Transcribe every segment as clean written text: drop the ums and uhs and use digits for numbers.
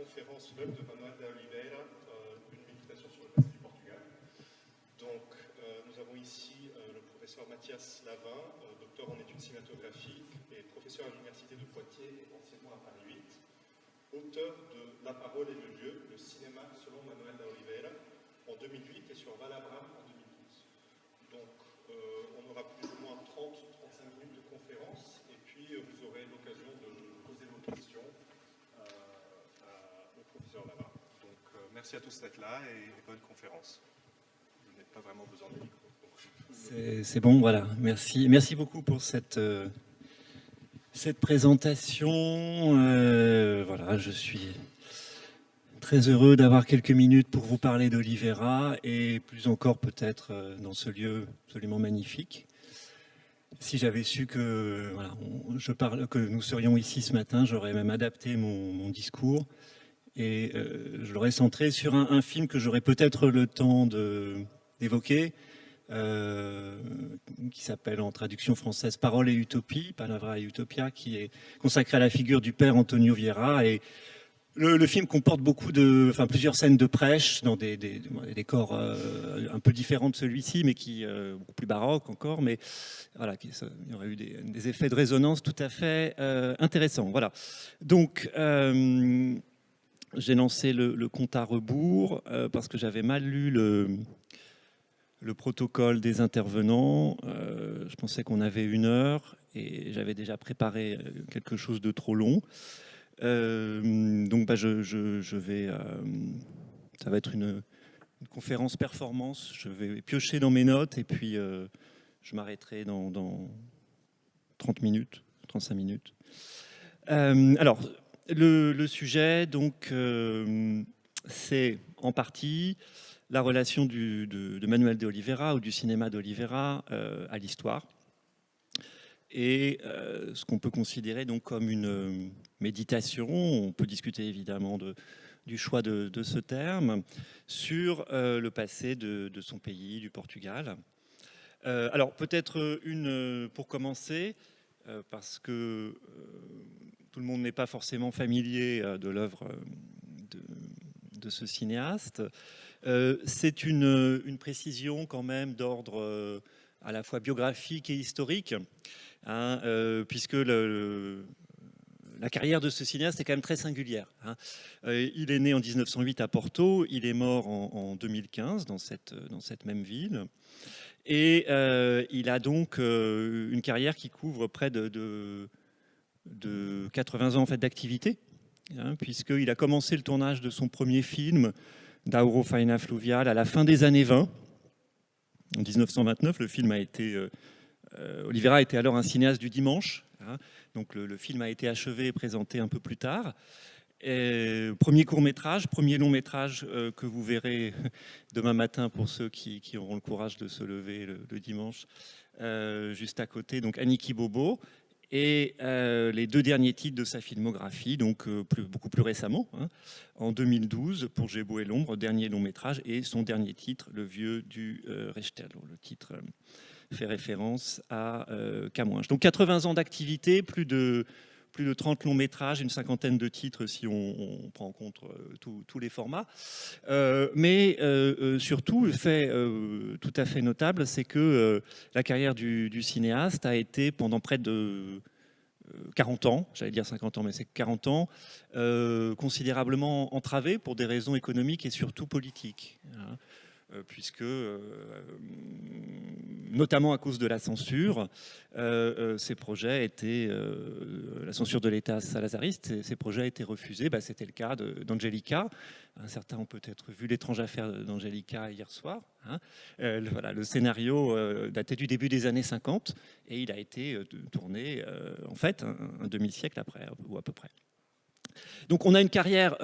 conférence L'œuvre de Manuel de Oliveira, une méditation sur le passé du Portugal. Donc, nous avons ici le professeur Mathias Lavin, docteur en études cinématographiques et professeur à l'université de Poitiers et anciennement à Paris 8, auteur de La parole et le lieu, le cinéma selon Manuel de Oliveira, en 2008 et sur Valabram en 2012. Donc, on aura plus ou moins 30-35 minutes de conférence et puis vous aurez l'occasion de poser vos questions au professeur Lavin. Donc, merci à tous d'être là et bonne conférence. Vous n'avez pas vraiment besoin de micro. C'est bon, voilà. Merci. Merci beaucoup pour cette présentation. Voilà, je suis très heureux d'avoir quelques minutes pour vous parler d'Oliveira et plus encore peut-être dans ce lieu absolument magnifique. Si j'avais su que, voilà, que nous serions ici ce matin, j'aurais même adapté mon discours et je l'aurais centré sur un film que j'aurais peut-être le temps d'évoquer, qui s'appelle en traduction française Parole et Utopie, Palavra et Utopia, qui est consacré à la figure du père Antonio Vieira. Et le film comporte plusieurs scènes de prêche dans des décors un peu différents de celui-ci, mais beaucoup plus baroques encore. Mais voilà, il y aurait eu des effets de résonance tout à fait intéressants. Voilà. Donc, j'ai lancé le compte à rebours parce que j'avais mal lu le protocole des intervenants. Je pensais qu'on avait 1 heure et j'avais déjà préparé quelque chose de trop long. Donc je vais... ça va être une conférence performance. Je vais piocher dans mes notes et puis je m'arrêterai dans 30 minutes, 35 minutes. Alors, le sujet, donc, c'est en partie la relation de Manuel de Oliveira ou du cinéma d'Oliveira à l'histoire et ce qu'on peut considérer donc comme une méditation. On peut discuter évidemment du choix de ce terme sur le passé de son pays, du Portugal. Alors peut-être pour commencer, parce que tout le monde n'est pas forcément familier de l'œuvre de ce cinéaste. C'est une précision quand même d'ordre à la fois biographique et historique, hein, puisque la carrière de ce cinéaste est quand même très singulière. Hein. Il est né en 1908 à Porto, il est mort en 2015 dans cette même ville. Et il a donc une carrière qui couvre près de 80 ans en fait, d'activité, hein, puisqu'il a commencé le tournage de son premier film, Dauro Faina Fluvial, à la fin des années 20. En 1929, le film a été... Oliveira était alors un cinéaste du dimanche, hein, donc le film a été achevé et présenté un peu plus tard. Et premier court-métrage, premier long-métrage que vous verrez demain matin pour ceux qui auront le courage de se lever le dimanche, juste à côté, donc Aniki Bobo. Et les 2 derniers titres de sa filmographie, donc beaucoup plus récemment, hein, en 2012 pour Gébo et l'ombre, dernier long métrage, et son dernier titre, Le vieux du Restelo. Le titre fait référence à Camões. Donc 80 ans d'activité, plus de 30 longs métrages, une cinquantaine de titres si on prend en compte tous les formats. Mais surtout, le fait tout à fait notable, c'est que la carrière du cinéaste a été pendant près de 40 ans, j'allais dire 50 ans, mais c'est 40 ans, considérablement entravée pour des raisons économiques et surtout politiques. Hein. Puisque, notamment à cause de la censure, ces projets étaient, la censure de l'État salazariste, ces projets étaient refusés. Bah, c'était le cas d'Angelica. Certains ont peut-être vu L'étrange affaire d'Angelica hier soir. Hein. Voilà, le scénario datait du début des années 50 et il a été tourné, en fait, un demi-siècle après, ou à peu près. Donc on a une carrière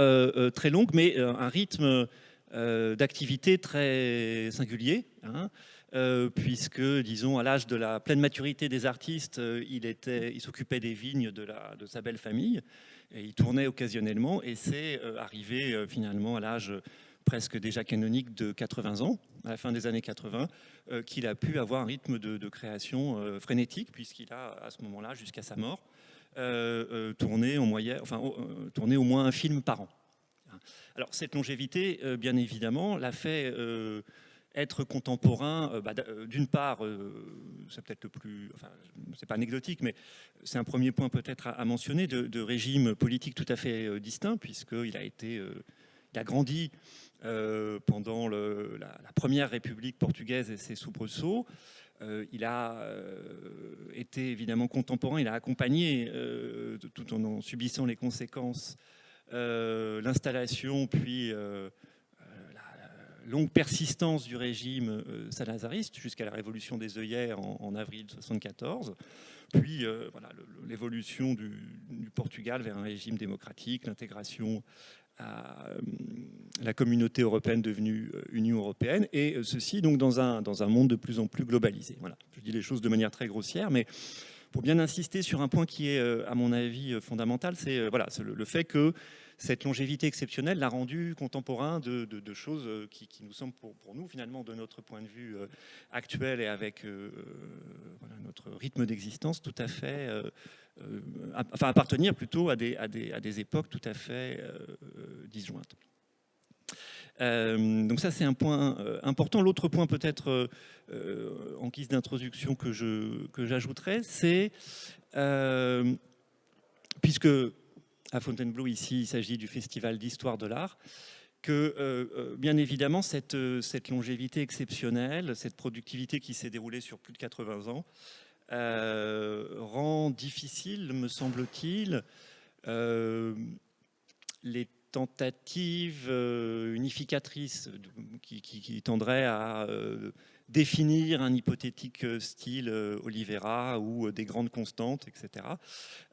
très longue, mais un rythme d'activité très singulier, hein, puisque, disons, à l'âge de la pleine maturité des artistes, il s'occupait des vignes de sa belle famille, et il tournait occasionnellement, et c'est arrivé finalement à l'âge presque déjà canonique de 80 ans, à la fin des années 80, qu'il a pu avoir un rythme de création frénétique, puisqu'il a, à ce moment-là, jusqu'à sa mort, tourné au moins un film par an. Alors cette longévité, bien évidemment, l'a fait être contemporain, d'une part, c'est peut-être le plus, enfin, c'est pas anecdotique, mais c'est un premier point peut-être à mentionner, de régimes politiques tout à fait distincts, puisqu'il a été, il a grandi pendant la première République portugaise et ses soubresauts. Il a été évidemment contemporain, il a accompagné, tout en subissant les conséquences, l'installation, puis la longue persistance du régime salazariste jusqu'à la révolution des œillets en avril 1974, puis voilà, l'évolution du Portugal vers un régime démocratique, l'intégration à la communauté européenne devenue Union européenne, et ceci donc dans un monde de plus en plus globalisé. Voilà, je dis les choses de manière très grossière, mais pour bien insister sur un point qui est, à mon avis, fondamental, c'est voilà, le fait que cette longévité exceptionnelle l'a rendu contemporain de choses qui nous semblent pour nous, finalement, de notre point de vue actuel et avec voilà, notre rythme d'existence, tout à fait, enfin appartenir plutôt à des époques tout à fait disjointes. Donc ça, c'est un point important. L'autre point peut-être en guise d'introduction que j'ajouterais, c'est, puisque à Fontainebleau, ici, il s'agit du Festival d'Histoire de l'Art, que bien évidemment, cette longévité exceptionnelle, cette productivité qui s'est déroulée sur plus de 80 ans, rend difficile, me semble-t-il, les tentatives unificatrices qui tendraient à définir un hypothétique style Oliveira ou des grandes constantes, etc.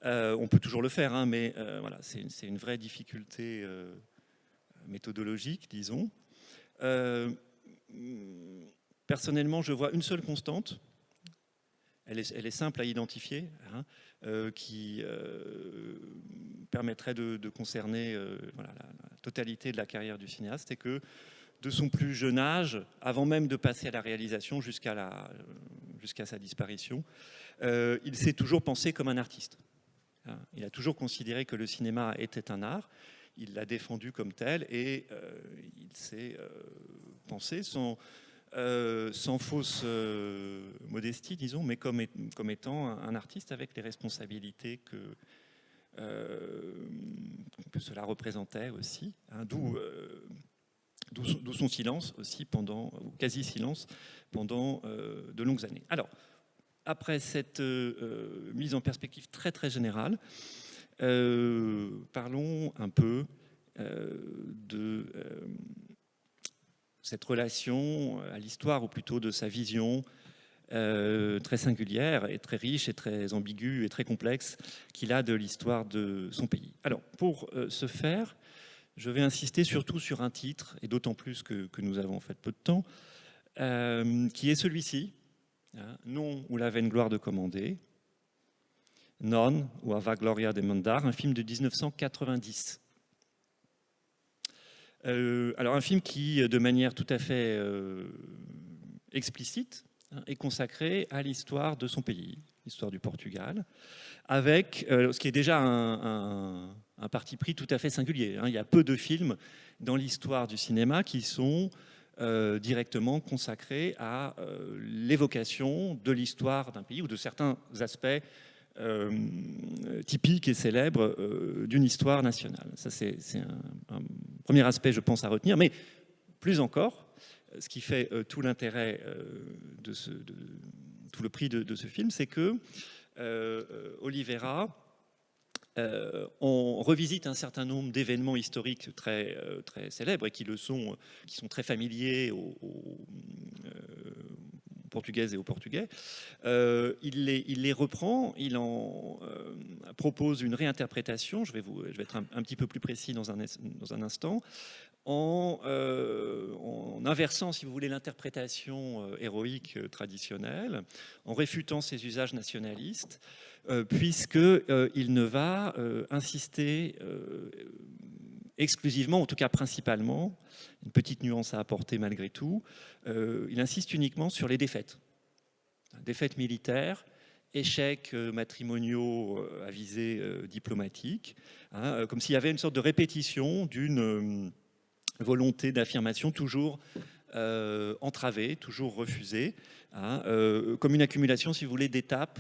On peut toujours le faire, hein, mais voilà, c'est une vraie difficulté méthodologique, disons. Personnellement, je vois une seule constante. Elle est simple à identifier, hein, qui permettrait de concerner voilà, la totalité de la carrière du cinéaste, et que de son plus jeune âge, avant même de passer à la réalisation jusqu'à sa disparition, il s'est toujours pensé comme un artiste. Il a toujours considéré que le cinéma était un art, il l'a défendu comme tel, et il s'est pensé sans fausse modestie, disons, mais comme étant un artiste avec les responsabilités que cela représentait aussi, hein, d'où son silence aussi, ou quasi-silence, pendant de longues années. Alors, après cette mise en perspective très très générale, parlons un peu de cette relation à l'histoire, ou plutôt de sa vision très singulière et très riche et très ambiguë et très complexe qu'il a de l'histoire de son pays. Alors, pour ce faire, je vais insister surtout sur un titre, et d'autant plus que nous avons en fait peu de temps, qui est celui-ci, hein, Non ou la vaine gloire de commander, Non ou a Gloria de Mandar, un film de 1990. Alors un film qui, de manière tout à fait explicite, hein, est consacré à l'histoire de son pays, l'histoire du Portugal, avec ce qui est déjà un parti pris tout à fait singulier. Hein. Il y a peu de films dans l'histoire du cinéma qui sont directement consacrés à l'évocation de l'histoire d'un pays ou de certains aspects typiques et célèbres d'une histoire nationale. Ça, c'est un premier aspect, je pense, à retenir. Mais plus encore, ce qui fait tout l'intérêt tout le prix de ce film, c'est que Oliveira, on revisite un certain nombre d'événements historiques très, très célèbres et qui sont très familiers aux Portugaises et aux Portugais. Il les reprend, il en propose une réinterprétation, je vais être un petit peu plus précis dans un instant, en inversant, si vous voulez, l'interprétation héroïque traditionnelle, en réfutant ses usages nationalistes, puisqu'il ne va insister exclusivement, en tout cas principalement, une petite nuance à apporter malgré tout, il insiste uniquement sur les défaites militaires échecs matrimoniaux à visée diplomatique, hein, comme s'il y avait une sorte de répétition d'une volonté d'affirmation toujours entravée, toujours refusée, hein, comme une accumulation, si vous voulez, d'étapes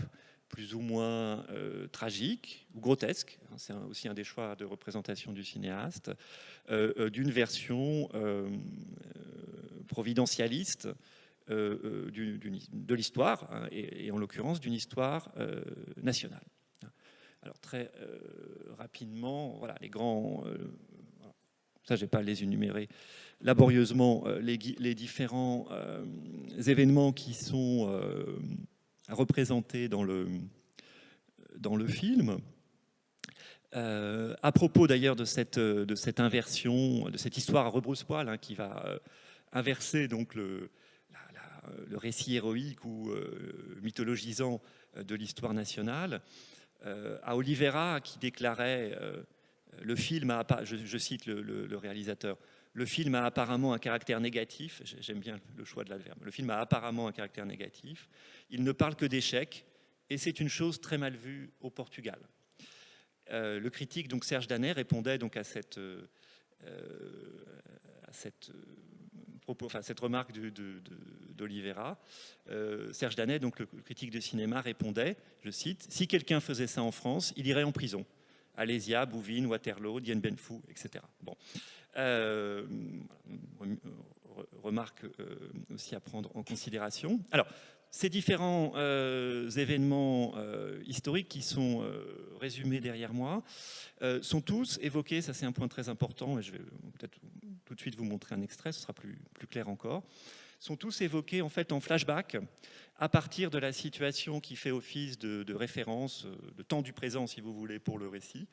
plus ou moins tragiques ou grotesques, hein, c'est aussi un des choix de représentation du cinéaste, d'une version providentialiste de l'histoire, hein, et en l'occurrence d'une histoire nationale. Alors très rapidement, voilà, les grands... ça, je ne vais pas les énumérer laborieusement, les différents événements qui sont représentés dans le film. À propos d'ailleurs de cette inversion, de cette histoire à rebrousse-poil, hein, qui va inverser donc le récit héroïque ou mythologisant de l'histoire nationale, à Oliveira qui déclarait le film a, je cite le réalisateur, le film a apparemment un caractère négatif, j'aime bien le choix de l'adverbe, le film a apparemment un caractère négatif, il ne parle que d'échecs et c'est une chose très mal vue au Portugal. Le critique donc Serge Danet répondait donc à cette remarque d'Oliveira. Serge Danet, donc le critique de cinéma, répondait, je cite, « Si quelqu'un faisait ça en France, il irait en prison. Alésia, Bouvines, Waterloo, Dien Bien Phu, etc. » Bon. Remarque aussi à prendre en considération. Alors, ces différents événements historiques qui sont résumés derrière moi sont tous évoqués, ça c'est un point très important, et je vais peut-être tout de suite vous montrer un extrait, ce sera plus clair encore, sont tous évoqués en fait en flashback à partir de la situation qui fait office de référence, de temps du présent si vous voulez pour le récit,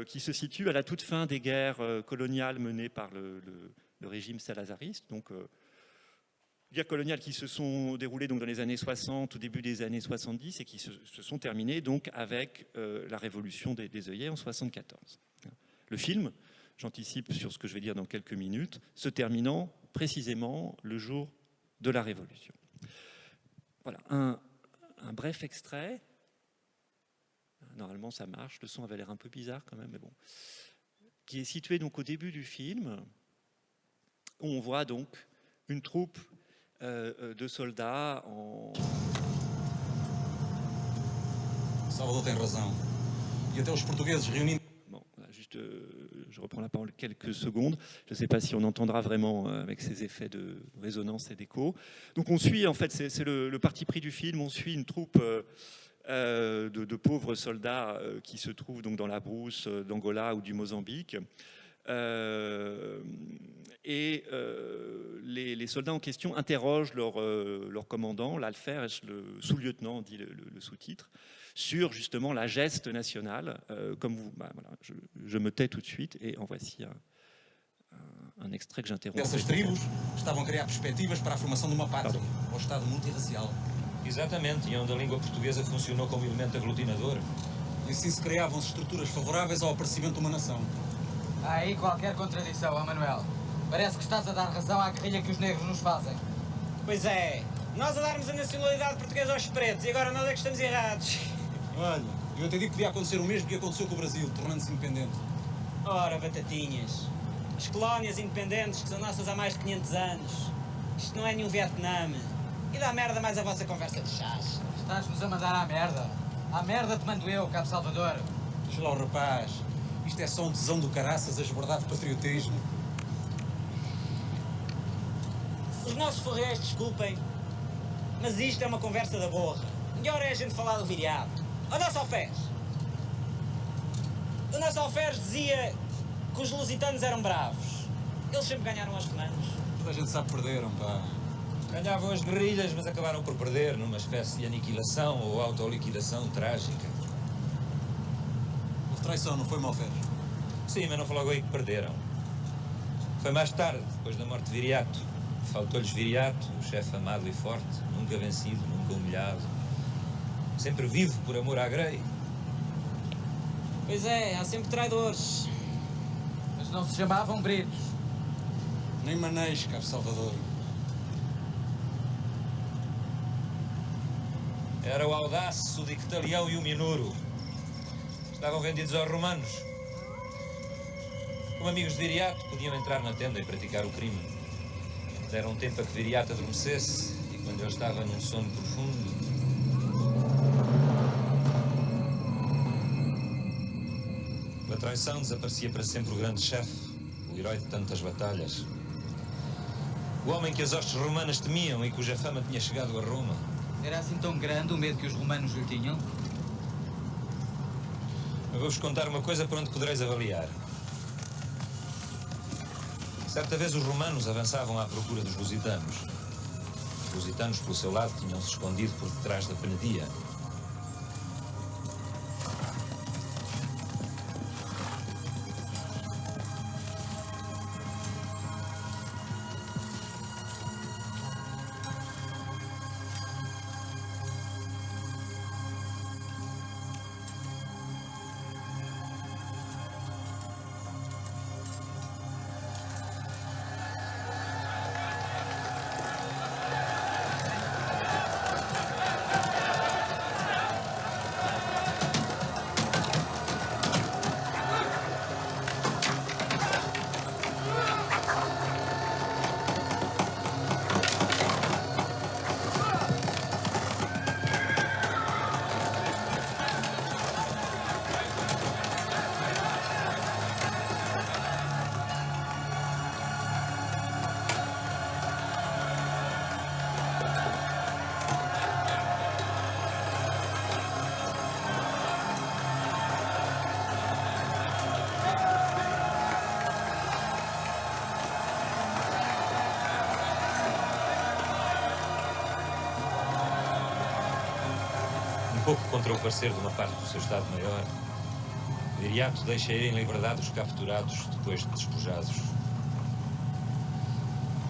qui se situe à la toute fin des guerres coloniales menées par le régime salazariste, donc guerres coloniales qui se sont déroulées donc dans les années 60, au début des années 70 et qui se sont terminées donc avec la révolution des œillets en 74. Le film, j'anticipe sur ce que je vais dire dans quelques minutes, se terminant précisément le jour de la révolution. Voilà, un bref extrait. Normalement ça marche, le son avait l'air un peu bizarre quand même, mais bon. Qui est situé donc au début du film, où on voit donc une troupe de soldats en... Salvador tem razão. E até os portugueses reunindo... Bon, voilà, juste, je reprends la parole quelques secondes. Je ne sais pas si on entendra vraiment avec ces effets de résonance et d'écho. Donc on suit, en fait, c'est le parti pris du film, on suit une troupe de pauvres soldats qui se trouvent donc dans la brousse d'Angola ou du Mozambique. Les soldats en question interrogent leur commandant, l'Alfer, le sous-lieutenant, dit le sous-titre, sur justement la geste nationale. Comme vous, voilà, je me tais tout de suite et en voici un extrait que j'interromps. Essas tribos estavam a criar perspectivas para a formação de uma pátria, ao Estado multirracial. Exatamente, e onde a língua portuguesa funcionou como elemento aglutinador. E assim se criavam estruturas favoráveis ao aparecimento de uma nação. Há aí qualquer contradição, ó Manuel. Parece que estás a dar razão à guerrilha que os negros nos fazem. Pois é, nós a darmos a nacionalidade portuguesa aos pretos e agora nós é que estamos errados. Olha, eu até digo que podia acontecer o mesmo que aconteceu com o Brasil, tornando-se independente. Ora, batatinhas. As colónias independentes que são nossas há mais de 500 anos. Isto não é nenhum Vietnã. E dá merda mais a vossa conversa de chás. Estás-nos a mandar à merda. À merda te mando eu, Cabo Salvador. Deixa lá o rapaz. Isto é só um tesão do caraças a esbordar de patriotismo. Os nossos forreiros desculpem, mas isto é uma conversa da borra. Melhor é a gente falar do viriato. O nosso Alferes. O nosso Alferes dizia que os lusitanos eram bravos. Eles sempre ganharam aos romanos. Toda a gente sabe que perderam, pá. Ganhavam as guerrilhas, mas acabaram por perder numa espécie de aniquilação ou autoliquidação trágica. Houve traição, não foi, Malferes? Sim, mas não foi logo aí que perderam. Foi mais tarde, depois da morte de Viriato. Faltou-lhes Viriato, o chefe amado e forte, nunca vencido, nunca humilhado. Sempre vivo por amor à Grey. Pois é, há sempre traidores. Mas não se chamavam britos. Nem maneios, Cabo Salvador. Era o Audace, o Dictalião e o Minuro. Estavam vendidos aos romanos. Como amigos de Viriato, podiam entrar na tenda e praticar o crime. Deram tempo a que Viriato adormecesse e quando ele estava num sono profundo... Pela traição desaparecia para sempre o grande chefe, o herói de tantas batalhas. O homem que as hostes romanas temiam e cuja fama tinha chegado a Roma. Era assim tão grande o medo que os romanos lhe tinham? Eu vou-vos contar uma coisa para onde podereis avaliar. Certa vez os romanos avançavam à procura dos lusitanos. Os lusitanos, pelo seu lado, tinham-se escondido por detrás da penedia. Pouco contra o parecer de uma parte do seu Estado-Maior, Viriato deixa ir em liberdade os capturados depois de despojados.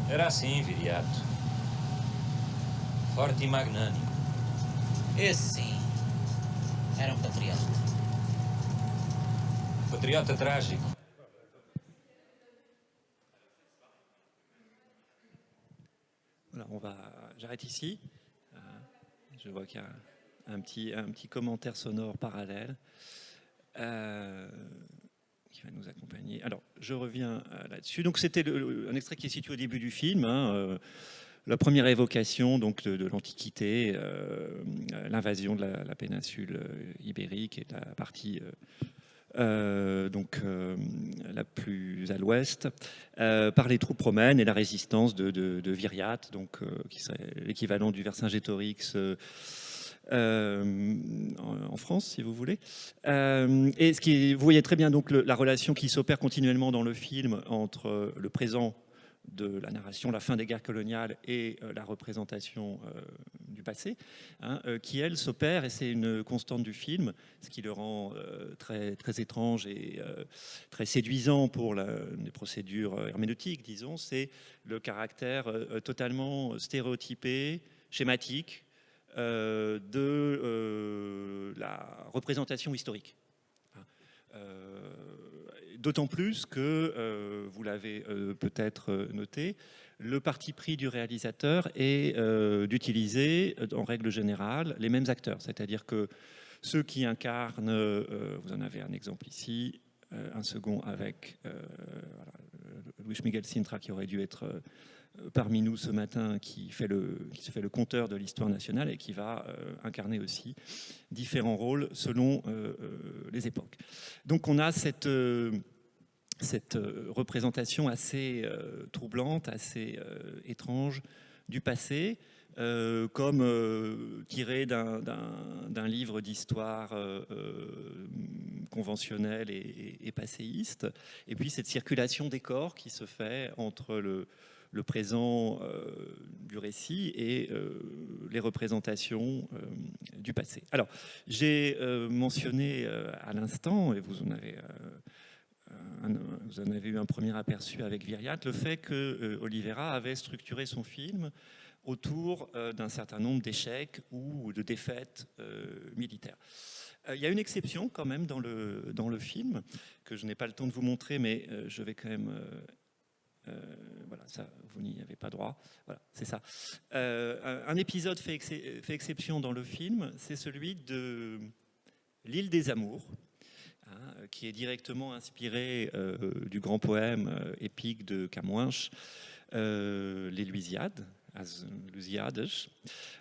Era assim, Viriato. Forte e magnânimo. Esse sim. Era um patriota. Patriota trágico. Voilà, j'arrête ici. Je vois qu'il y a un petit commentaire sonore parallèle qui va nous accompagner. Alors, je reviens là-dessus. Donc, c'était un extrait qui est situé au début du film, la première évocation donc, de l'Antiquité, l'invasion de la péninsule ibérique et de la partie la plus à l'ouest, par les troupes romaines et la résistance de Viriate, donc, qui serait l'équivalent du Vercingétorix en France, si vous voulez. Et vous voyez très bien donc la relation qui s'opère continuellement dans le film entre le présent de la narration, la fin des guerres coloniales et la représentation du passé, qui elle s'opère, et c'est une constante du film, ce qui le rend très, très étrange et très séduisant pour les procédures herméneutiques, disons, c'est le caractère totalement stéréotypé, schématique, de la représentation historique. D'autant plus que, vous l'avez peut-être noté, le parti pris du réalisateur est d'utiliser, en règle générale, les mêmes acteurs. C'est-à-dire que ceux qui incarnent, vous en avez un exemple ici, un second avec Luis Miguel Sintra, qui aurait dû être parmi nous ce matin, qui se fait le conteur de l'histoire nationale et qui va incarner aussi différents rôles selon les époques. Donc on a cette représentation assez troublante, assez étrange du passé, comme tirée d'un livre d'histoire conventionnel et passéiste, et puis cette circulation des corps qui se fait entre le présent du récit et les représentations du passé. Alors, j'ai mentionné à l'instant, et vous en avez eu un premier aperçu avec Viriate, le fait que Oliveira avait structuré son film autour d'un certain nombre d'échecs ou de défaites militaires. Il y a une exception quand même dans le film, que je n'ai pas le temps de vous montrer, mais je vais quand même Voilà, ça, vous n'y avez pas droit. Voilà, c'est ça. Un épisode fait exception dans le film, c'est celui de l'île des Amours, qui est directement inspiré du grand poème épique de Camões, les Lusíadas.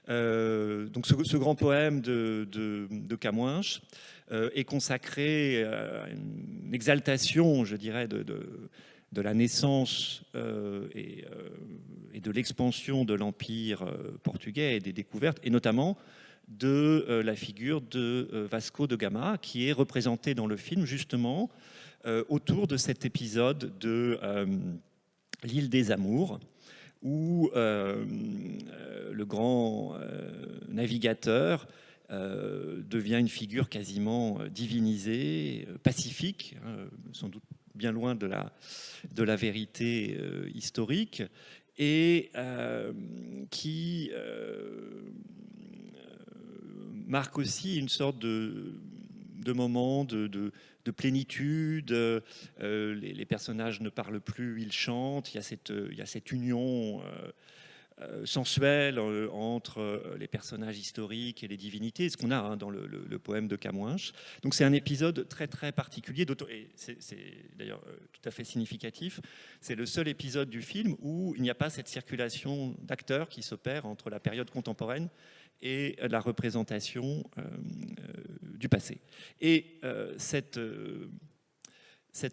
Donc ce grand poème de Camões est consacré à une exaltation, je dirais, de la naissance et de l'expansion de l'empire portugais et des découvertes, et notamment de la figure de Vasco de Gama, qui est représentée dans le film justement autour de cet épisode de l'île des Amours, où le grand navigateur devient une figure quasiment divinisée, pacifique, sans doute bien loin de la vérité historique, et qui marque aussi une sorte de moment de plénitude. Les personnages ne parlent plus, ils chantent. Il y a cette union sensuelle entre les personnages historiques et les divinités, ce qu'on a dans le poème de Camões. Donc c'est un épisode très très particulier, et c'est d'ailleurs tout à fait significatif. C'est le seul épisode du film où il n'y a pas cette circulation d'acteurs qui s'opère entre la période contemporaine et la représentation du passé. Et cette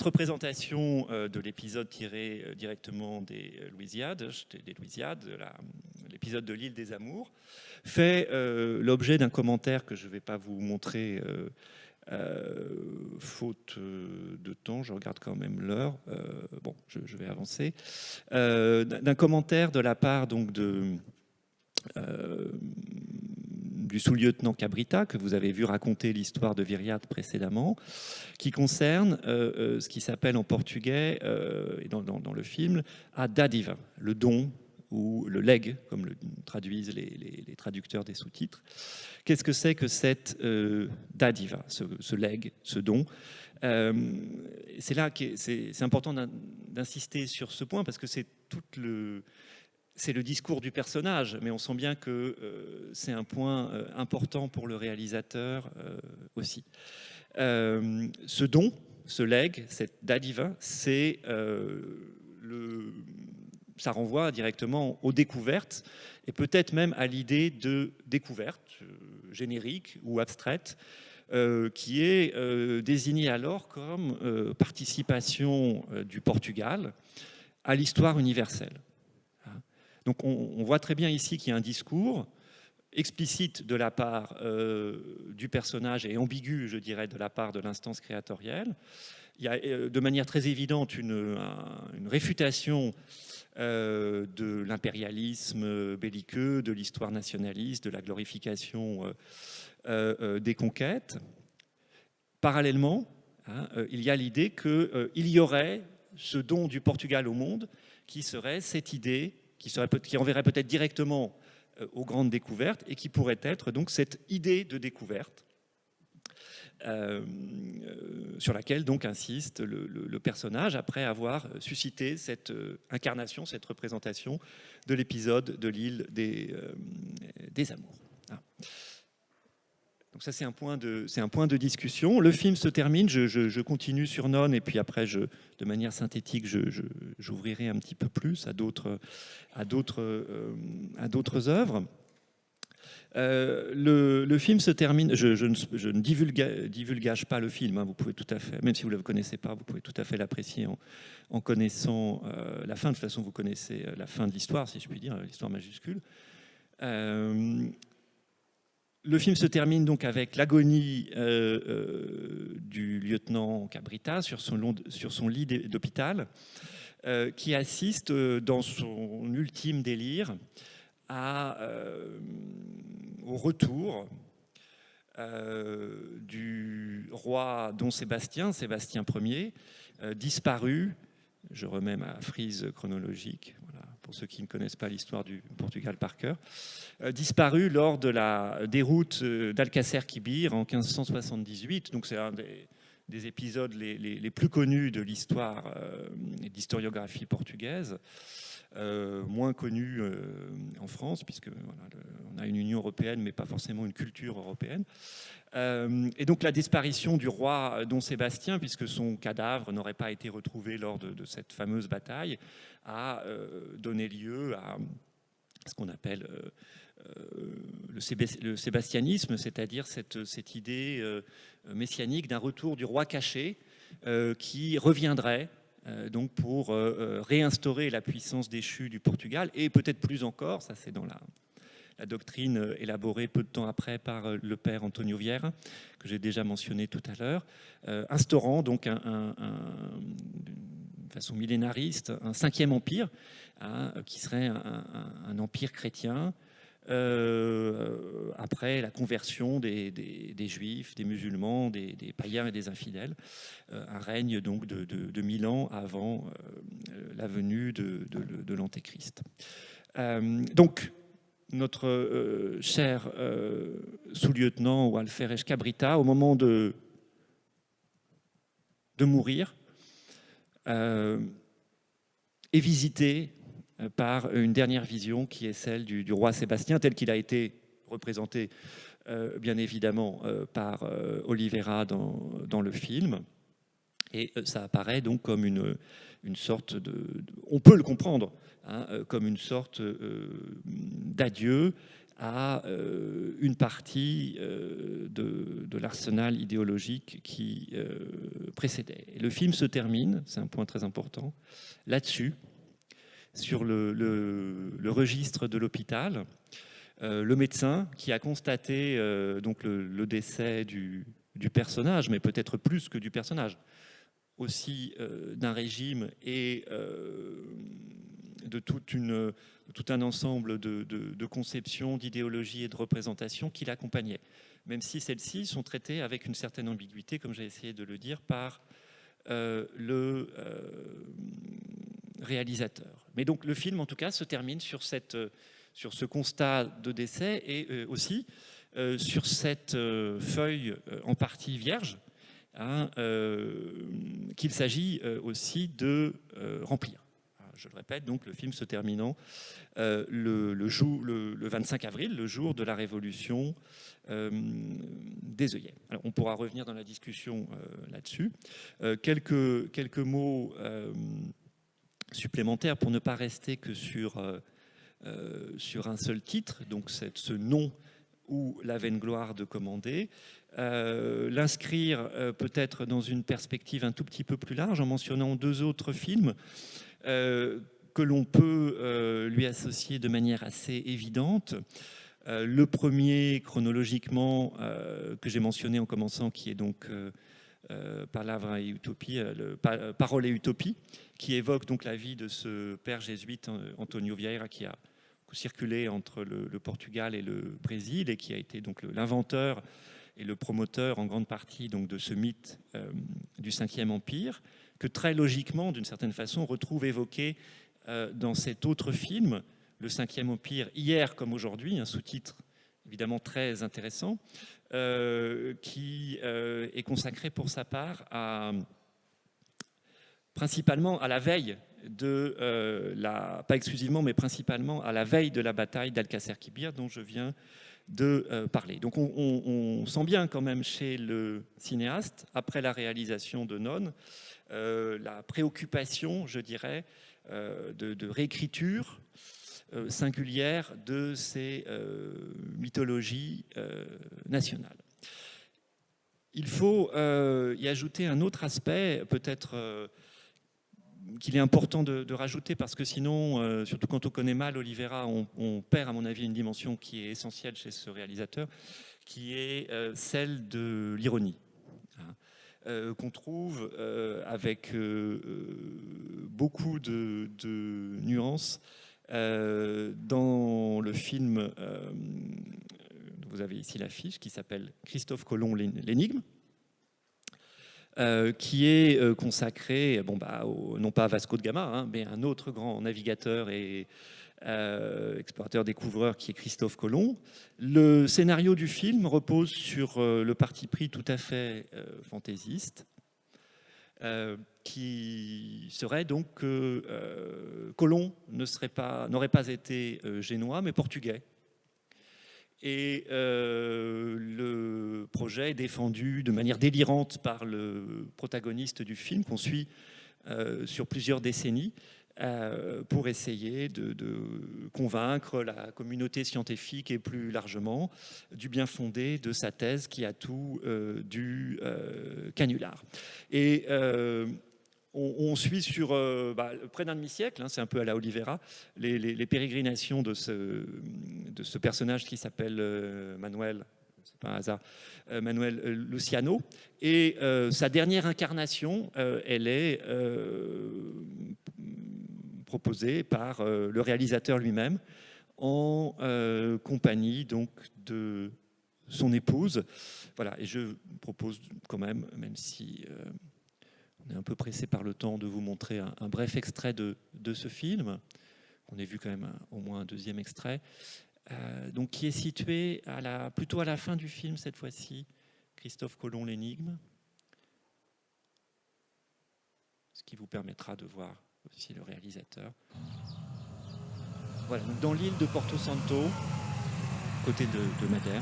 représentation de l'épisode tiré directement des Lusíadas, l'épisode de l'île des Amours, fait l'objet d'un commentaire que je ne vais pas vous montrer faute de temps, je regarde quand même l'heure, bon, je vais avancer, d'un commentaire de la part donc du sous-lieutenant Cabrita, que vous avez vu raconter l'histoire de Viriato précédemment, qui concerne ce qui s'appelle en portugais, et dans le film, a dádiva, le don, ou le legs, comme le traduisent les traducteurs des sous-titres. Qu'est-ce que c'est que cette dádiva, ce legs, ce don? C'est là que c'est important d'insister sur ce point, parce que c'est le discours du personnage, mais on sent bien que c'est un point important pour le réalisateur aussi. Ce don, ce legs, cette dádiva, ça renvoie directement aux découvertes, et peut-être même à l'idée de découverte générique ou abstraite, qui est désignée alors comme participation du Portugal à l'histoire universelle. Donc on voit très bien ici qu'il y a un discours explicite de la part du personnage et ambigu, je dirais, de la part de l'instance créatorielle. Il y a de manière très évidente une réfutation de l'impérialisme belliqueux, de l'histoire nationaliste, de la glorification des conquêtes. Parallèlement, il y a l'idée qu'il y aurait ce don du Portugal au monde qui serait cette idée qui enverrait peut-être directement aux grandes découvertes et qui pourrait être donc cette idée de découverte sur laquelle donc insiste le personnage après avoir suscité cette incarnation, cette représentation de l'épisode de l'île des Amours. Donc ça, c'est un point de discussion. Le film se termine, je continue sur Non, et puis après, de manière synthétique, j'ouvrirai un petit peu plus à d'autres œuvres. Le film se termine, je ne divulgage pas le film, vous pouvez tout à fait, même si vous ne le connaissez pas, vous pouvez tout à fait l'apprécier en connaissant la fin. De toute façon, vous connaissez la fin de l'histoire, si je puis dire, l'histoire majuscule. Le film se termine donc avec l'agonie du lieutenant Cabrita sur son lit d'hôpital, qui assiste dans son ultime délire au retour du roi Dom Sébastien Ier, disparu. Je remets ma frise chronologique, voilà, pour ceux qui ne connaissent pas l'histoire du Portugal par cœur, disparu lors de la déroute d'Alcácer Quibir en 1578. Donc c'est un des épisodes les plus connus de l'histoire et de l'historiographie portugaise, moins connus en France, puisque voilà, on a une Union européenne, mais pas forcément une culture européenne. Et donc la disparition du roi Dom Sébastien, puisque son cadavre n'aurait pas été retrouvé lors de cette fameuse bataille, a donné lieu à ce qu'on appelle le sébastianisme, c'est-à-dire cette idée messianique d'un retour du roi caché qui reviendrait donc pour réinstaurer la puissance déchue du Portugal, et peut-être plus encore, ça c'est dans la doctrine élaborée peu de temps après par le père Antonio Vieira, que j'ai déjà mentionné tout à l'heure, instaurant donc de façon millénariste un 5e empire, qui serait un empire chrétien, après la conversion des juifs, des musulmans, des païens et des infidèles, un règne donc de 1000 ans avant la venue de l'Antéchrist. Donc notre cher sous-lieutenant ou alférez Cabrita, au moment de mourir, est visité par une dernière vision qui est celle du roi Sébastien, tel qu'il a été représenté bien évidemment par Oliveira dans le film. Et ça apparaît donc comme une sorte on peut le comprendre, comme une sorte d'adieu à une partie de l'arsenal idéologique qui précédait. Et le film se termine, c'est un point très important, là-dessus, sur le registre de l'hôpital. Le médecin qui a constaté donc le décès du personnage, mais peut-être plus que du personnage, aussi d'un régime et de tout un ensemble de conceptions, d'idéologies et de représentations qui l'accompagnaient, même si celles-ci sont traitées avec une certaine ambiguïté, comme j'ai essayé de le dire, par le réalisateur. Mais donc le film, en tout cas, se termine sur ce constat de décès et aussi sur cette feuille en partie vierge, qu'il s'agit aussi de remplir. Je le répète, donc le film se terminant le 25 avril, le jour de la révolution des œillets. Alors, on pourra revenir dans la discussion là-dessus. Quelques mots supplémentaires pour ne pas rester que sur un seul titre, donc ce nom ou la vaine gloire de Commander. L'inscrire peut-être dans une perspective un tout petit peu plus large en mentionnant 2 autres films que l'on peut lui associer de manière assez évidente. Le premier, chronologiquement, que j'ai mentionné en commençant, qui est donc Palavra et Utopie, Parole et Utopie, qui évoque donc la vie de ce père jésuite Antonio Vieira, qui a circulé entre le Portugal et le Brésil et qui a été donc l'inventeur et le promoteur en grande partie donc de ce mythe du 5e Empire, que très logiquement, d'une certaine façon, on retrouve évoqué dans cet autre film, le 5e Empire, hier comme aujourd'hui, un sous-titre évidemment très intéressant, qui est consacré pour sa part principalement à la veille pas exclusivement, mais principalement à la veille de la bataille d'Alcácer Quibir, dont je viens de parler. Donc on sent bien quand même chez le cinéaste, après la réalisation de None, la préoccupation, je dirais, de réécriture singulière de ces mythologies nationales. Il faut y ajouter un autre aspect, peut-être qu'il est important de rajouter, parce que sinon, surtout quand on connaît mal Oliveira, on perd, à mon avis, une dimension qui est essentielle chez ce réalisateur, qui est celle de l'ironie, qu'on trouve avec beaucoup de nuances dans le film, vous avez ici l'affiche, qui s'appelle Christophe Colomb, l'énigme, qui est consacré non pas à Vasco de Gama, mais à un autre grand navigateur et explorateur découvreur qui est Christophe Colomb. Le scénario du film repose sur le parti pris tout à fait fantaisiste qui serait donc que Colomb n'aurait pas été génois, mais portugais. Et le projet est défendu de manière délirante par le protagoniste du film, qu'on suit sur plusieurs décennies, pour essayer de convaincre la communauté scientifique et plus largement du bien fondé de sa thèse qui a tout du canular. Et on suit sur près d'un demi-siècle, hein, c'est un peu à la Oliveira, les pérégrinations de ce personnage qui s'appelle Manuel, c'est pas un hasard, Manuel Luciano. Et sa dernière incarnation, elle est proposée par le réalisateur lui-même en compagnie donc de son épouse. Voilà, et je propose quand même si on est un peu pressé par le temps, de vous montrer un bref extrait de ce film. On a vu quand même au moins un deuxième extrait, donc qui est situé plutôt à la fin du film cette fois-ci, Christophe Colomb, l'énigme, ce qui vous permettra de voir aussi le réalisateur. Voilà, donc dans l'île de Porto Santo, côté de Madère.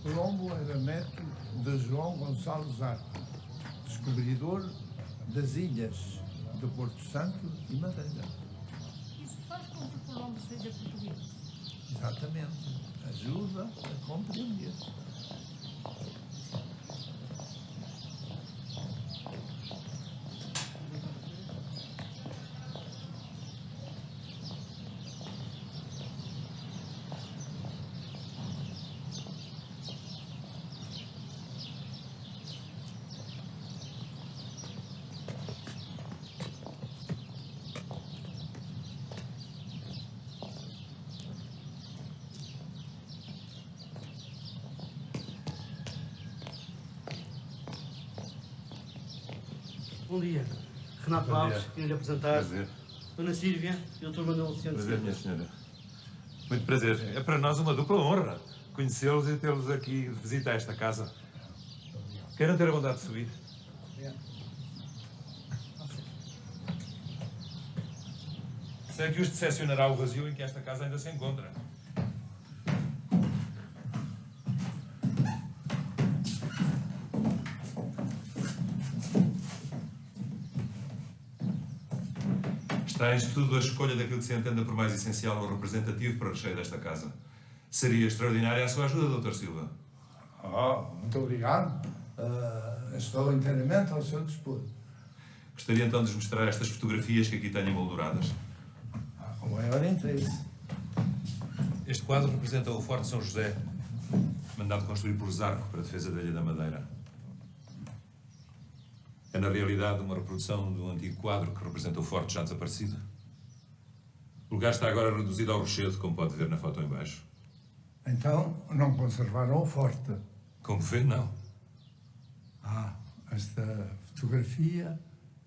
Colombo era neto de João Gonçalves Arco, descobridor das ilhas de Porto Santo e Madeira. Isso faz com que Colombo seja português? Exatamente. Ajuda a compreender. Bom dia. Renato Bom Alves, dia. queria lhe apresentar. Prazer. Dona Sílvia e o Dr. Manuel Luciano Prazer, Silva. minha senhora. Muito prazer. É para nós uma dupla honra conhecê-los e tê-los aqui de visita a esta casa. Querem ter a bondade de subir? Sei que os decepcionará o vazio em que esta casa ainda se encontra. Está em estudo a escolha daquilo que se entenda por mais essencial ou representativo para o recheio desta casa. Seria extraordinária a sua ajuda, Dr. Silva. Muito obrigado. Estou inteiramente ao seu dispor. Gostaria então de lhes mostrar estas fotografias que aqui tenho emolduradas. Com o maior interesse. Este quadro representa o Forte São José, mandado construir por Zarco para a defesa da Ilha da Madeira. É, na realidade, uma reprodução de um antigo quadro que representa o forte já desaparecido. O lugar está agora reduzido ao rochedo, como pode ver na foto em baixo. Então, não conservaram o forte. Como vê, não. Esta fotografia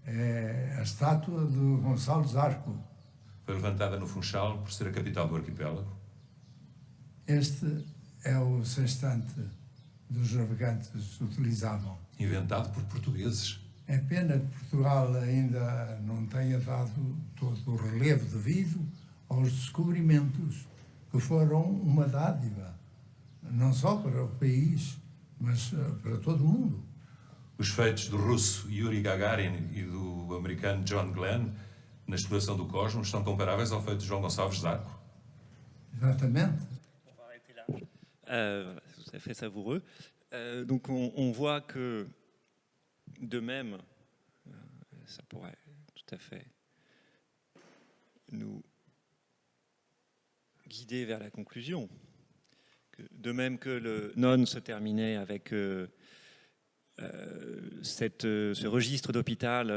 é a estátua de Gonçalves Arco. Foi levantada no Funchal por ser a capital do arquipélago. Este é o sextante dos navegantes utilizavam. Inventado por portugueses. É pena que Portugal ainda não tenha dado todo o relevo devido aos descobrimentos, que foram uma dádiva, não só para o país, mas para todo o mundo. Os feitos do russo Yuri Gagarin e do americano John Glenn na exploração do cosmos são comparáveis ao feito de João Gonçalves Zarco. Exatamente. Tout à fait savoureux. Donc on voit que de même, ça pourrait tout à fait nous guider vers la conclusion. De même que le Non se terminait avec ce registre d'hôpital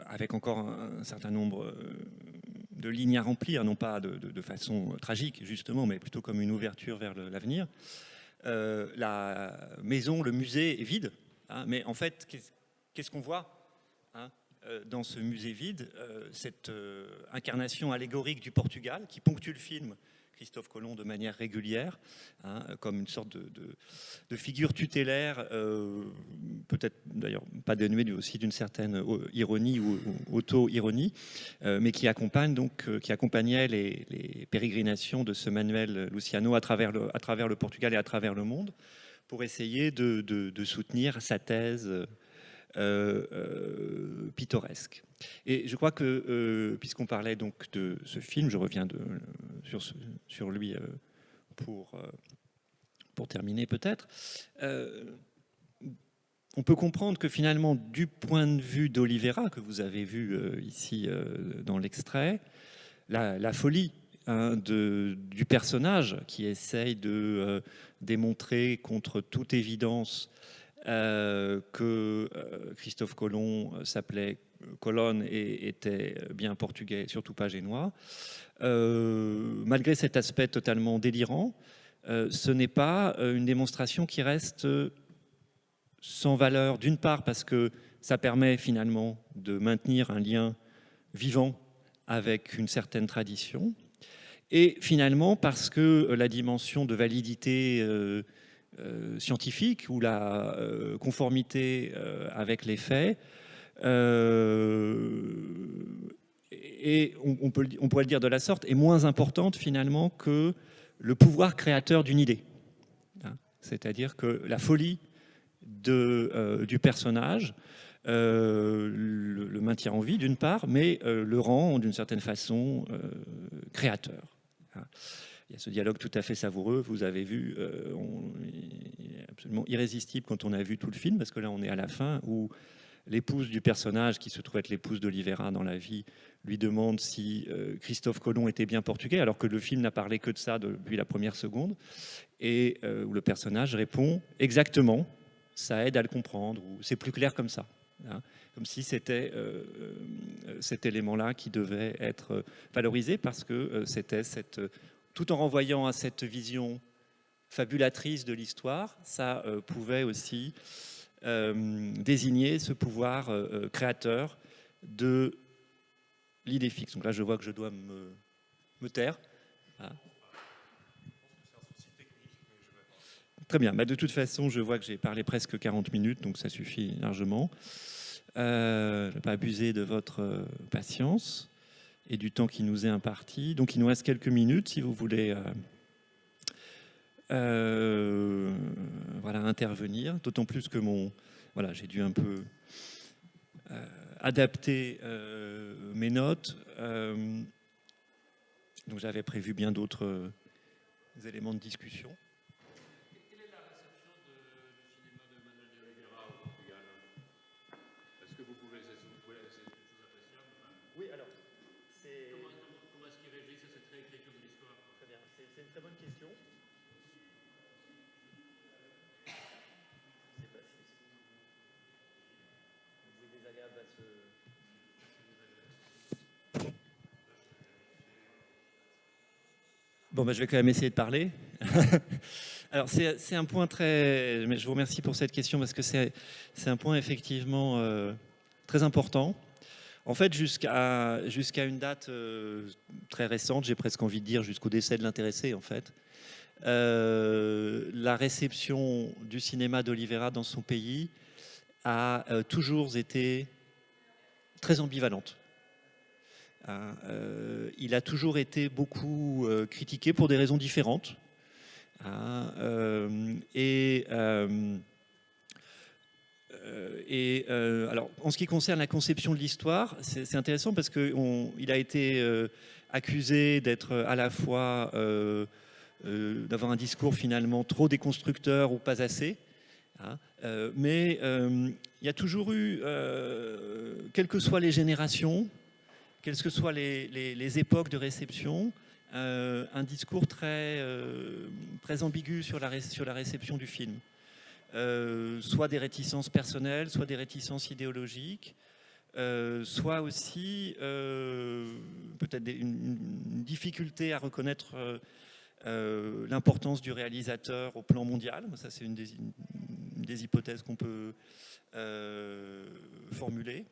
avec encore un certain nombre de lignes à remplir, non pas de façon tragique justement, mais plutôt comme une ouverture vers l'avenir. la maison, le musée est vide. Hein, mais en fait, qu'est-ce qu'on voit dans ce musée vide? Cette incarnation allégorique du Portugal qui ponctue le film Christophe Colomb de manière régulière, comme une sorte de figure tutélaire, peut-être d'ailleurs pas dénuée aussi d'une certaine ironie ou auto-ironie, mais qui accompagnait les pérégrinations de ce Manuel Luciano à travers le Portugal et à travers le monde, pour essayer de soutenir sa thèse pittoresque. Et je crois que, puisqu'on parlait donc de ce film, je reviens sur lui pour terminer peut-être, on peut comprendre que finalement, du point de vue d'Oliveira, que vous avez vu ici dans l'extrait, la folie du personnage qui essaye de démontrer contre toute évidence que Christophe Colomb s'appelait Colonne et était bien portugais, surtout pas génois. Malgré cet aspect totalement délirant, ce n'est pas une démonstration qui reste sans valeur, d'une part parce que ça permet finalement de maintenir un lien vivant avec une certaine tradition, et finalement parce que la dimension de validité scientifique ou la conformité avec les faits, et on pourrait le dire de la sorte, est moins importante finalement que le pouvoir créateur d'une idée. C'est-à-dire que la folie du personnage le maintient en vie d'une part, mais le rend d'une certaine façon créateur. Il y a ce dialogue tout à fait savoureux, vous avez vu, il est absolument irrésistible quand on a vu tout le film, parce que là on est à la fin, où l'épouse du personnage, qui se trouve être l'épouse d'Oliveira dans la vie, lui demande si Christophe Colomb était bien portugais, alors que le film n'a parlé que de ça depuis la première seconde, et où le personnage répond exactement, ça aide à le comprendre, ou c'est plus clair comme ça. Comme si c'était cet élément-là qui devait être valorisé, parce que c'était tout en renvoyant à cette vision fabulatrice de l'histoire, ça pouvait aussi désigner ce pouvoir créateur de l'idée fixe. Donc là, je vois que je dois me taire. Très bien. Bah, de toute façon, je vois que j'ai parlé presque 40 minutes, donc ça suffit largement. Je ne vais pas abuser de votre patience et du temps qui nous est imparti. Donc il nous reste quelques minutes, si vous voulez intervenir. D'autant plus que j'ai dû un peu adapter mes notes. Donc j'avais prévu bien d'autres éléments de discussion. Quelle est la réception du cinéma de Manuel de Oliveira au Portugal? Est-ce que vous pouvez... C'est quelque chose d'appréciable? Oui, alors, comment est-ce qu'ils réagissent à cette réécriture de l'histoire? Très bien, c'est une très bonne question. Bon, je vais quand même essayer de parler. Alors, c'est un point très... Mais je vous remercie pour cette question, parce que c'est un point effectivement très important. En fait, jusqu'à une date très récente, j'ai presque envie de dire jusqu'au décès de l'intéressé, en fait, la réception du cinéma d'Oliveira dans son pays a toujours été très ambivalente. Il a toujours été beaucoup critiqué pour des raisons différentes. Alors, en ce qui concerne la conception de l'histoire, c'est intéressant parce qu'il a été accusé d'être à la fois d'avoir un discours finalement trop déconstructeur ou pas assez. Mais il y a toujours eu, quelles que soient les générations, quelles que soient les époques de réception, un discours très ambigu sur la réception du film. Soit des réticences personnelles, soit des réticences idéologiques, soit aussi peut-être une difficulté à reconnaître l'importance du réalisateur au plan mondial. Ça, c'est une des hypothèses qu'on peut formuler.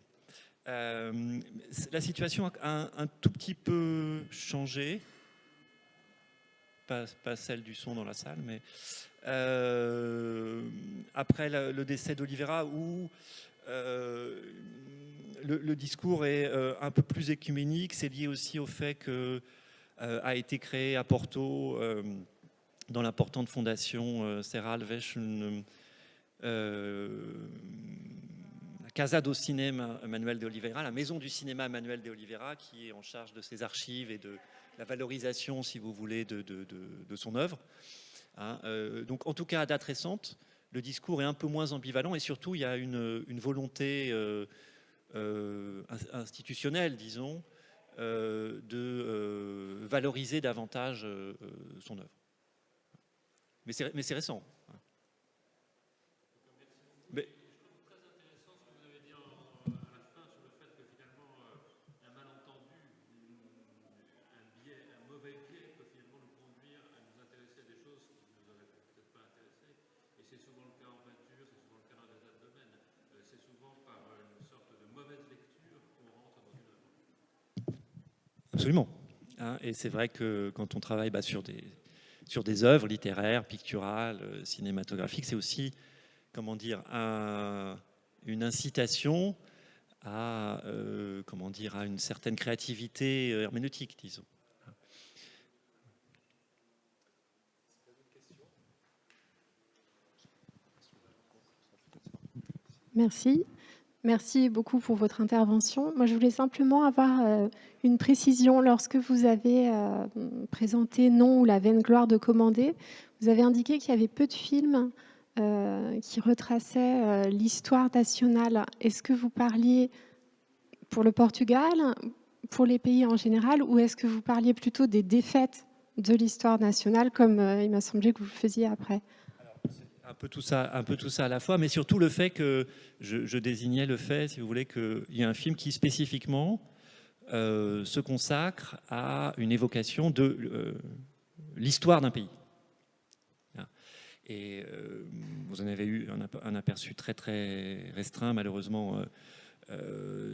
La situation a un tout petit peu changé, pas celle du son dans la salle, mais après le décès d'Oliveira, où le discours est un peu plus écuménique. C'est lié aussi au fait que a été créé à Porto, dans l'importante fondation Serra Alves, la Casa do Cinema Manuel de Oliveira, la maison du cinéma Manuel de Oliveira, qui est en charge de ses archives et de la valorisation, si vous voulez, de son œuvre. Hein, donc, en tout cas, à date récente, le discours est un peu moins ambivalent et surtout, il y a une volonté institutionnelle, disons, de valoriser davantage son œuvre. Mais c'est récent. Mais, absolument. Hein, et c'est vrai que quand on travaille sur des œuvres littéraires, picturales, cinématographiques, c'est aussi, comment dire, une incitation à, à une certaine créativité herméneutique, disons. Merci. Merci beaucoup pour votre intervention. Moi, je voulais simplement avoir une précision. Lorsque vous avez présenté Non ou la vaine gloire de Commander, vous avez indiqué qu'il y avait peu de films qui retraçaient l'histoire nationale. Est-ce que vous parliez pour le Portugal, pour les pays en général, ou est-ce que vous parliez plutôt des défaites de l'histoire nationale, comme il m'a semblé que vous le faisiez après ? Un peu tout ça à la fois, mais surtout le fait que je désignais le fait, si vous voulez, qu'il y a un film qui spécifiquement se consacre à une évocation de l'histoire d'un pays. Et vous en avez eu un aperçu très très restreint, malheureusement,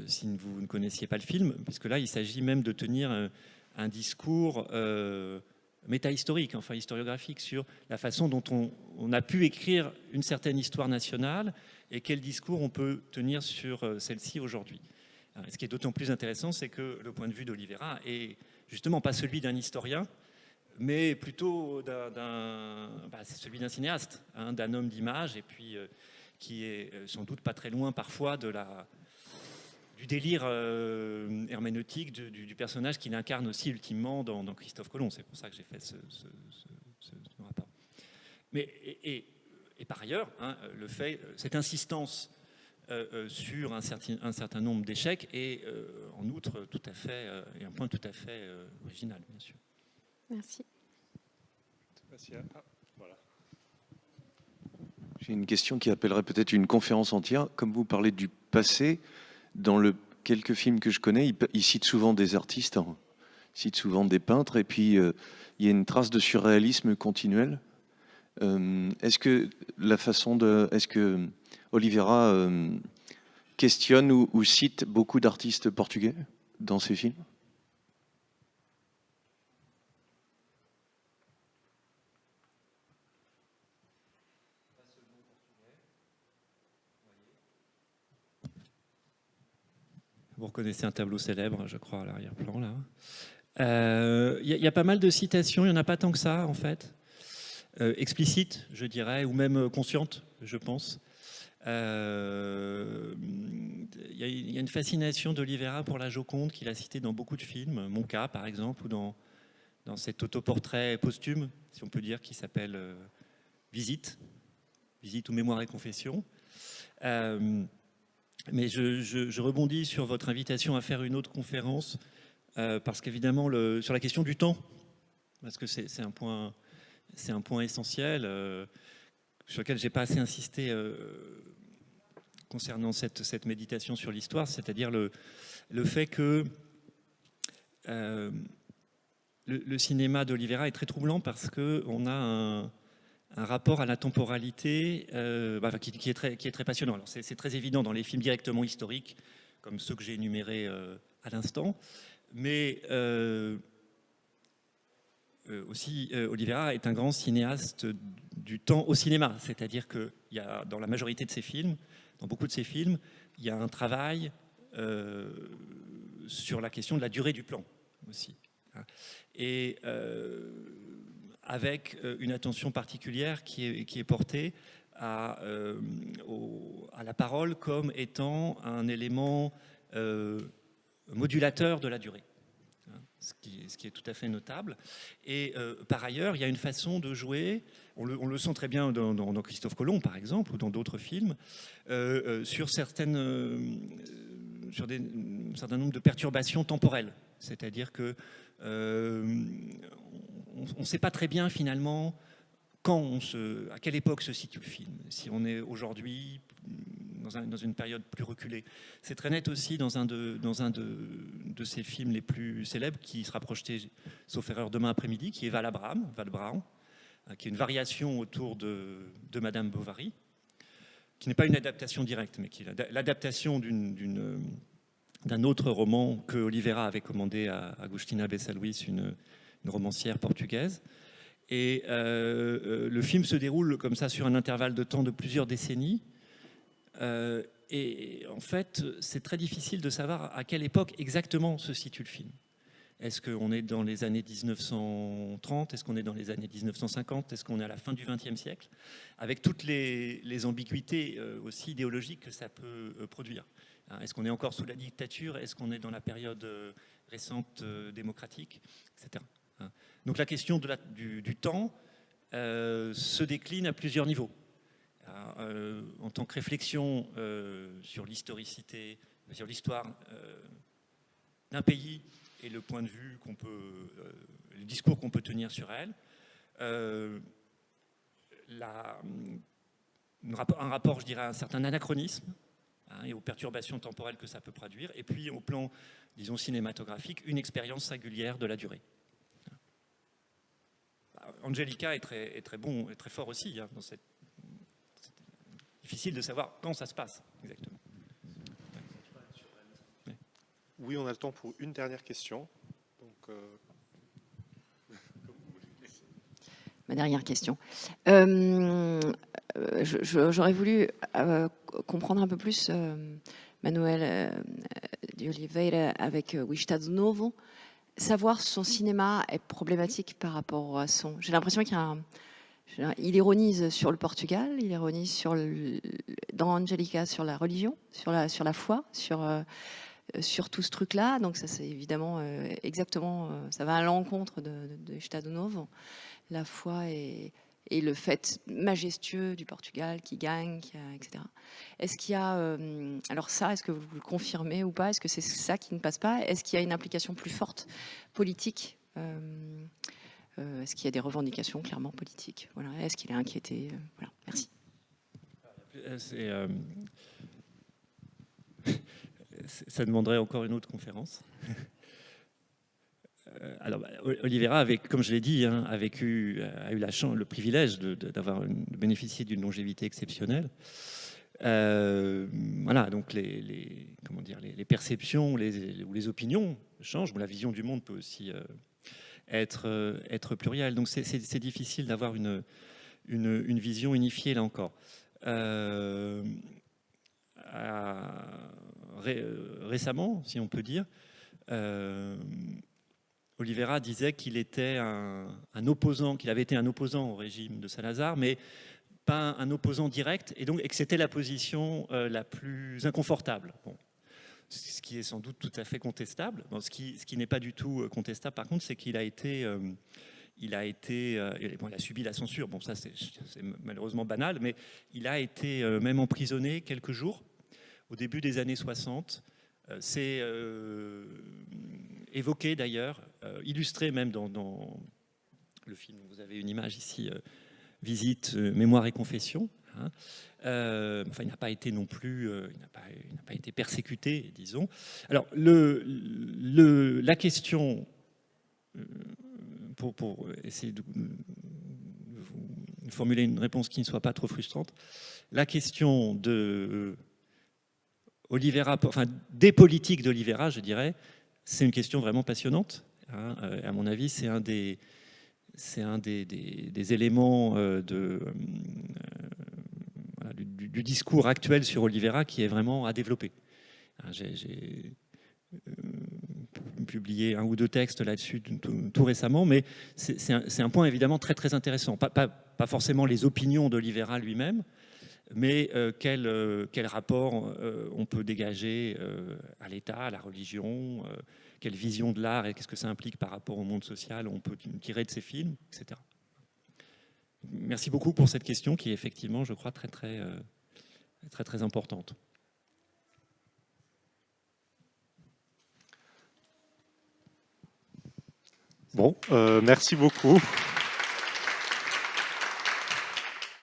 si vous ne connaissiez pas le film, puisque là, il s'agit même de tenir un discours métahistorique, enfin historiographique, sur la façon dont on a pu écrire une certaine histoire nationale et quel discours on peut tenir sur celle-ci aujourd'hui. Ce qui est d'autant plus intéressant, c'est que le point de vue d'Oliveira est justement pas celui d'un historien, mais plutôt c'est celui d'un cinéaste, hein, d'un homme d'image, et puis qui est sans doute pas très loin parfois du délire herméneutique du personnage qu'il incarne aussi ultimement dans Christophe Colomb. C'est pour ça que j'ai fait ce rapport. Mais, et par ailleurs, hein, cette insistance sur un certain nombre d'échecs est en outre tout à fait, et un point tout à fait original, bien sûr. Merci. Voilà. J'ai une question qui appellerait peut-être une conférence entière. Comme vous parlez du passé, dans quelques films que je connais, il cite souvent des artistes, hein, il cite souvent des peintres, et puis il y a une trace de surréalisme continuel. Est-ce que Oliveira questionne ou cite beaucoup d'artistes portugais dans ses films ? Vous reconnaissez un tableau célèbre, je crois, à l'arrière-plan, là. Il y a pas mal de citations, il n'y en a pas tant que ça, en fait. Explicites, je dirais, ou même conscientes, je pense. Il y a une fascination d'Oliveira pour la Joconde qu'il a citée dans beaucoup de films, Mon cas, par exemple, ou dans cet autoportrait posthume, si on peut dire, qui s'appelle Visite ou Mémoire et Confession. Mais je rebondis sur votre invitation à faire une autre conférence, parce qu'évidemment, sur la question du temps, parce que c'est un point essentiel sur lequel je n'ai pas assez insisté concernant cette méditation sur l'histoire, c'est-à-dire le fait que le cinéma d'Oliveira est très troublant parce qu'on a un rapport à la temporalité qui est très passionnant. Alors c'est très évident dans les films directement historiques, comme ceux que j'ai énumérés à l'instant, mais aussi Oliveira est un grand cinéaste du temps au cinéma, c'est-à-dire que dans la majorité de ses films, dans beaucoup de ses films, il y a un travail sur la question de la durée du plan aussi. Et avec une attention particulière qui est portée à la parole comme étant un élément modulateur de la durée, ce qui est tout à fait notable. Et par ailleurs, il y a une façon de jouer, on le sent très bien dans Christophe Colomb par exemple, ou dans d'autres films, sur un certain nombre de perturbations temporelles. C'est-à-dire que on ne sait pas très bien finalement à quelle époque se situe le film. Si on est aujourd'hui dans une période plus reculée. C'est très net aussi dans un de ses films les plus célèbres qui sera projeté, sauf erreur, demain après-midi, qui est Val Brown, qui est une variation autour de Madame Bovary, qui n'est pas une adaptation directe, mais qui est l'adaptation d'un autre roman que Oliveira avait commandé à Agustina Bessa-Luís, une romancière portugaise. Et le film se déroule comme ça sur un intervalle de temps de plusieurs décennies. Et en fait, c'est très difficile de savoir à quelle époque exactement se situe le film. Est-ce qu'on est dans les années 1930 ? Est-ce qu'on est dans les années 1950 ? Est-ce qu'on est à la fin du XXe siècle ? Avec toutes les ambiguïtés aussi idéologiques que ça peut produire. Est-ce qu'on est encore sous la dictature ? Est-ce qu'on est dans la période récente démocratique, etc. Donc la question du temps se décline à plusieurs niveaux. En tant que réflexion sur l'historicité, sur l'histoire d'un pays et le point de vue le discours qu'on peut tenir sur elle, un rapport, je dirais, à un certain anachronisme et aux perturbations temporelles que ça peut produire, et puis au plan, disons, cinématographique, une expérience singulière de la durée. Angelica est très bon et très fort aussi. Dans c'est difficile de savoir quand ça se passe exactement. Oui, on a le temps pour une dernière question. Donc, Ma dernière question. J'aurais voulu comprendre un peu plus Manuel de Oliveira avec O Estado Novo. Savoir si son cinéma est problématique par rapport à son... J'ai l'impression il ironise sur le Portugal, il ironise dans Angelica sur la religion, sur la foi, sur tout ce truc-là. Donc ça, c'est évidemment exactement... ça va à l'encontre de Estado Novo. La foi et le fait majestueux du Portugal qui gagne, etc. Est-ce qu'il y a... alors ça, est-ce que vous le confirmez ou pas ? Est-ce que c'est ça qui ne passe pas ? Est-ce qu'il y a une implication plus forte politique ? Est-ce qu'il y a des revendications clairement politiques ? Voilà. Est-ce qu'il est inquiété ? Voilà. Merci. Ça demanderait encore une autre conférence. Alors, Oliveira, comme je l'ai dit, a eu le privilège de bénéficier d'une longévité exceptionnelle. Voilà, donc les perceptions ou les opinions changent, mais la vision du monde peut aussi être plurielle. Donc c'est difficile d'avoir une vision unifiée là encore. Récemment, si on peut dire, Oliveira disait qu'il était qu'il avait été un opposant au régime de Salazar, mais pas un opposant direct, et que c'était la position la plus inconfortable. Bon. Ce qui est sans doute tout à fait contestable. Bon, ce qui n'est pas du tout contestable, par contre, c'est qu'il a été... il a subi la censure. Bon, ça, c'est malheureusement banal, mais il a été même emprisonné quelques jours au début des années 60. C'est évoqué d'ailleurs, illustré même dans le film. Vous avez une image ici, Visite, Mémoire et Confession. Enfin, il n'a pas été non plus, il n'a pas été persécuté, disons. Alors, la question pour essayer de formuler une réponse qui ne soit pas trop frustrante, la question de Olivera, enfin des politiques d'Olivera, je dirais, c'est une question vraiment passionnante. Hein. À mon avis, c'est un des éléments du discours actuel sur Olivera qui est vraiment à développer. J'ai publié 1 ou 2 textes là-dessus tout récemment, mais c'est un point évidemment très très intéressant. Pas forcément les opinions d'Olivera lui-même, mais quel rapport on peut dégager à l'État, à la religion, quelle vision de l'art et qu'est-ce que ça implique par rapport au monde social on peut tirer de ces films, etc. Merci beaucoup pour cette question qui est effectivement, je crois, très très importante. Bon, merci beaucoup.